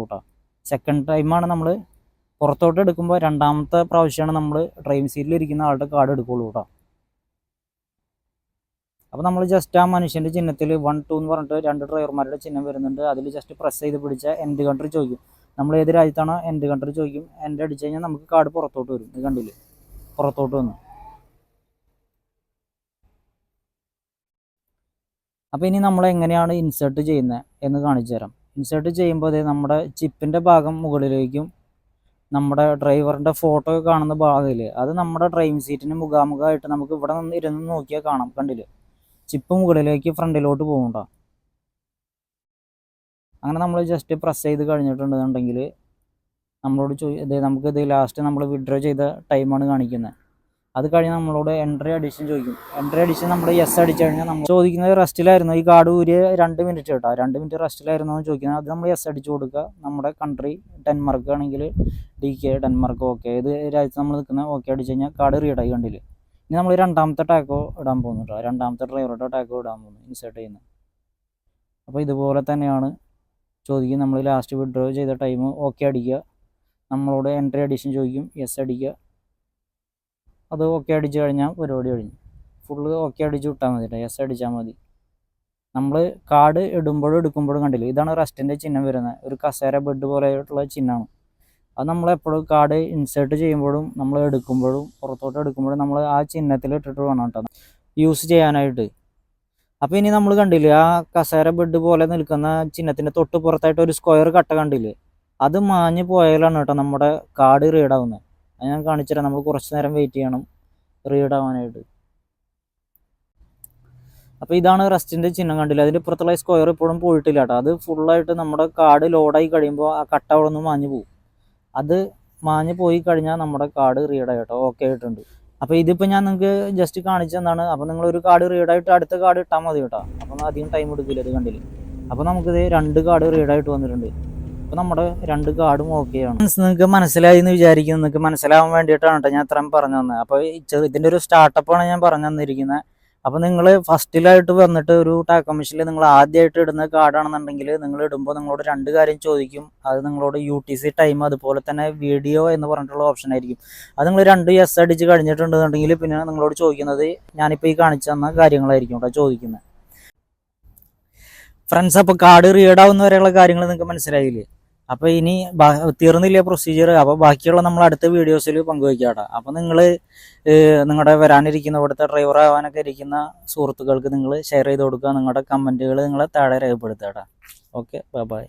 കേട്ടോ. സെക്കൻഡ് ടൈമാണ് നമ്മൾ പുറത്തോട്ട് എടുക്കുമ്പോൾ രണ്ടാമത്തെ പ്രാവശ്യമാണ് നമ്മൾ ഡ്രൈവിംഗ് സീറ്റിലിരിക്കുന്ന ആളുടെ കാർഡ് എടുക്കുകയുള്ളൂ കേട്ടോ. അപ്പോൾ നമ്മൾ ജസ്റ്റ് ആ മനുഷ്യൻ്റെ ചിഹ്നത്തിൽ 1 2 എന്ന് പറഞ്ഞിട്ട് 2 ഡ്രൈവർമാരുടെ ചിഹ്നം വരുന്നുണ്ട്. അതിൽ ജസ്റ്റ് പ്രസ് ചെയ്ത് പിടിച്ചാൽ എൻഡ് കൺട്രി ചോദിക്കും. നമ്മൾ ഏത് രാജ്യത്താണോ എൻഡ് കൺട്രി ചോദിക്കും. എൻഡ് അടിച്ചു കഴിഞ്ഞാൽ നമുക്ക് കാർഡ് പുറത്തോട്ട് വരും. ഇത് കണ്ടില്ലേ, പുറത്തോട്ട് വന്നു. അപ്പോൾ ഇനി നമ്മൾ എങ്ങനെയാണ് ഇൻസേർട്ട് ചെയ്യുന്നത് എന്ന് കാണിച്ചു തരാം. ഇൻസേർട്ട് ചെയ്യുമ്പോൾ നമ്മുടെ ചിപ്പിൻ്റെ ഭാഗം മുകളിലേക്കും നമ്മുടെ ഡ്രൈവറിൻ്റെ ഫോട്ടോ കാണുന്ന ഭാഗമില്ലേ, അത് നമ്മുടെ ഡ്രൈവിംഗ് സീറ്റിന് മുഖാമുഖമായിട്ട് നമുക്ക് ഇവിടെ നിന്ന് ഇരുന്ന് നോക്കിയാൽ കാണാം. കണ്ടില്ലേ, ചിപ്പ് മുകളിലേക്ക് ഫ്രണ്ടിലോട്ട് പോകുന്നുണ്ടോ. അങ്ങനെ നമ്മൾ ജസ്റ്റ് പ്രസ് ചെയ്ത് കഴിഞ്ഞിട്ടുണ്ടെന്നുണ്ടെങ്കിൽ നമ്മളോട് നമുക്കിത് ലാസ്റ്റ് നമ്മൾ വിഡ്രോ ചെയ്ത ടൈമാണ് കാണിക്കുന്നത്. അത് കഴിഞ്ഞ് നമ്മളോട് എൻട്രി അഡീഷൻ ചോദിക്കും. എൻട്രി അഡീഷൻ നമ്മൾ യെസ് അടിച്ചു കഴിഞ്ഞാൽ നമ്മൾ ചോദിക്കുന്നത് റെസ്റ്റിലായിരുന്നു ഈ കാർഡ് ഒരു 2 മിനിറ്റ് കേട്ടോ, 2 മിനിറ്റ് റെസ്റ്റിലായിരുന്നു എന്ന് ചോദിക്കുന്നത്. അത് നമ്മൾ യെസ് അടിച്ചു കൊടുക്കുക. നമ്മുടെ കൺട്രി ഡെൻമാർക്ക് ആണെങ്കിൽ DK ഡെൻമാർക്ക് ഓക്കെ, ഏത് രാജ്യത്ത് നമ്മൾ നിൽക്കുന്നത് ഓക്കെ അടിച്ചു കഴിഞ്ഞാൽ കാർഡ് റീഡായി. കണ്ടില്ലേ. ഇനി നമ്മൾ രണ്ടാമത്തെ ടാക്കോ ഇടാൻ പോകുന്നു കേട്ടോ. രണ്ടാമത്തെ ഡ്രൈവറുടെ ടാക്കോ ഇടാൻ പോകുന്നു, ഇൻസേർട്ട് ചെയ്യുന്നത്. അപ്പോൾ ഇതുപോലെ തന്നെയാണ് ചോദിക്കും. നമ്മൾ ലാസ്റ്റ് വിഡ്രോ ചെയ്ത ടൈം ഓക്കെ അടിക്കുക. നമ്മളോട് എൻട്രി അഡീഷൻ ചോദിക്കും, യെസ് അടിക്കുക. അത് ഓക്കെ അടിച്ചു കഴിഞ്ഞാൽ പരിപാടി കഴിഞ്ഞു. ഫുള്ള് ഓക്കെ അടിച്ച് വിട്ടാൽ മതി കേട്ടോ, യെസ് അടിച്ചാൽ മതി. നമ്മൾ കാർഡ് ഇടുമ്പോഴും എടുക്കുമ്പോഴും കണ്ടില്ലേ, ഇതാണ് റെസ്റ്റിൻ്റെ ചിഹ്നം വരുന്നത്. ഒരു കസേര ബെഡ് പോലെയുള്ള ചിഹ്നമാണ്. അത് നമ്മളെപ്പോഴും കാർഡ് ഇൻസേർട്ട് ചെയ്യുമ്പോഴും നമ്മൾ എടുക്കുമ്പോഴും പുറത്തോട്ട് എടുക്കുമ്പോഴും നമ്മൾ ആ ചിഹ്നത്തിൽ ഇട്ടിട്ട് വേണം കേട്ടോ യൂസ് ചെയ്യാനായിട്ട്. അപ്പോൾ ഇനി നമ്മൾ കണ്ടില്ലേ, ആ കസേര ബെഡ് പോലെ നിൽക്കുന്ന ചിഹ്നത്തിൻ്റെ തൊട്ട് പുറത്തായിട്ട് ഒരു സ്ക്വയർ കട്ട കണ്ടില്ലേ, അത് മാഞ്ഞ് പോയാലാണ് കേട്ടോ നമ്മുടെ കാർഡ് റീഡാവുന്നത്. അത് ഞാൻ കാണിച്ചു തരാം. നമ്മൾ കുറച്ച് നേരം വെയിറ്റ് ചെയ്യണം റീഡാവാനായിട്ട്. അപ്പോൾ ഇതാണ് റെസ്റ്റിൻ്റെ ചിഹ്നം കണ്ടില്ല. അതിൻ്റെ ഇപ്പുറത്തുള്ള സ്ക്വയർ ഇപ്പോഴും പോയിട്ടില്ല കേട്ടോ. അത് ഫുള്ളായിട്ട് നമ്മുടെ കാർഡ് ലോഡായി കഴിയുമ്പോൾ ആ കട്ട അവിടെ നിന്ന് മാഞ്ഞ് പോകും. അത് മാഞ്ഞ് പോയി കഴിഞ്ഞാൽ നമ്മുടെ കാർഡ് റീഡായി കേട്ടോ, ഓക്കെ ആയിട്ടുണ്ട്. അപ്പോൾ ഇതിപ്പോൾ ഞാൻ നിങ്ങൾക്ക് ജസ്റ്റ് കാണിച്ചു തന്നാണ്. അപ്പോൾ നിങ്ങളൊരു കാർഡ് റീഡായിട്ട് അടുത്ത കാർഡ് ഇട്ടാൽ മതി കേട്ടോ. അപ്പം അധികം ടൈം എടുക്കില്ല. ഇത് കണ്ടില്ലേ. അപ്പോൾ നമുക്കിത് 2 കാർഡ് റീഡായിട്ട് വന്നിട്ടുണ്ട്. അപ്പോൾ നമ്മുടെ 2 കാർഡും ഓക്കെയാണ്. നിങ്ങൾക്ക് മനസ്സിലായി എന്ന് വിചാരിക്കുന്നു. നിങ്ങൾക്ക് മനസ്സിലാവാൻ വേണ്ടിയിട്ടാണ് കേട്ടോ ഞാൻ ഇത്രയും പറഞ്ഞു തന്നത്. അപ്പോൾ ഇതിൻ്റെ ഒരു സ്റ്റാർട്ടപ്പാണ് ഞാൻ പറഞ്ഞു തന്നിരിക്കുന്നത്. അപ്പോൾ നിങ്ങൾ ഫസ്റ്റിലായിട്ട് വന്നിട്ട് ഒരു ടാക്കോ മെഷീനിൽ നിങ്ങൾ ആദ്യമായിട്ട് ഇടുന്ന കാർഡാണെന്നുണ്ടെങ്കിൽ നിങ്ങൾ ഇടുമ്പോൾ നിങ്ങളോട് 2 കാര്യം ചോദിക്കും. അത് നിങ്ങളോട് UTC ടൈം, അതുപോലെ തന്നെ വീഡിയോ എന്ന് പറഞ്ഞിട്ടുള്ള ഓപ്ഷൻ ആയിരിക്കും. അത് നിങ്ങൾ 2 യെസ് അടിച്ച് കഴിഞ്ഞിട്ടുണ്ടെന്നുണ്ടെങ്കിൽ പിന്നെ നിങ്ങളോട് ചോദിക്കുന്നത് ഞാനിപ്പോൾ ഈ കാണിച്ചു തന്ന കാര്യങ്ങളായിരിക്കും കേട്ടോ ചോദിക്കുന്നത്. ഫ്രണ്ട്സ്, അപ്പോൾ കാർഡ് റീഡാവുന്ന വരെയുള്ള കാര്യങ്ങൾ നിങ്ങൾക്ക് മനസ്സിലായില്ലേ. അപ്പോൾ ഇനി തീർന്നില്ല പ്രൊസീജിയർ. അപ്പോൾ ബാക്കിയുള്ള നമ്മൾ അടുത്ത വീഡിയോസിൽ പങ്കുവയ്ക്കാം കേട്ടോ. അപ്പോൾ നിങ്ങൾ നിങ്ങളുടെ വരാനിരിക്കുന്ന ഇവിടുത്തെ ഡ്രൈവർ ആവാനൊക്കെ ഇരിക്കുന്ന സുഹൃത്തുക്കൾക്ക് നിങ്ങൾ ഷെയർ ചെയ്ത് കൊടുക്കുക. നിങ്ങളുടെ കമൻറ്റുകൾ നിങ്ങൾ താഴെ രേഖപ്പെടുത്തുക കേട്ടോ. Okay, bye bye.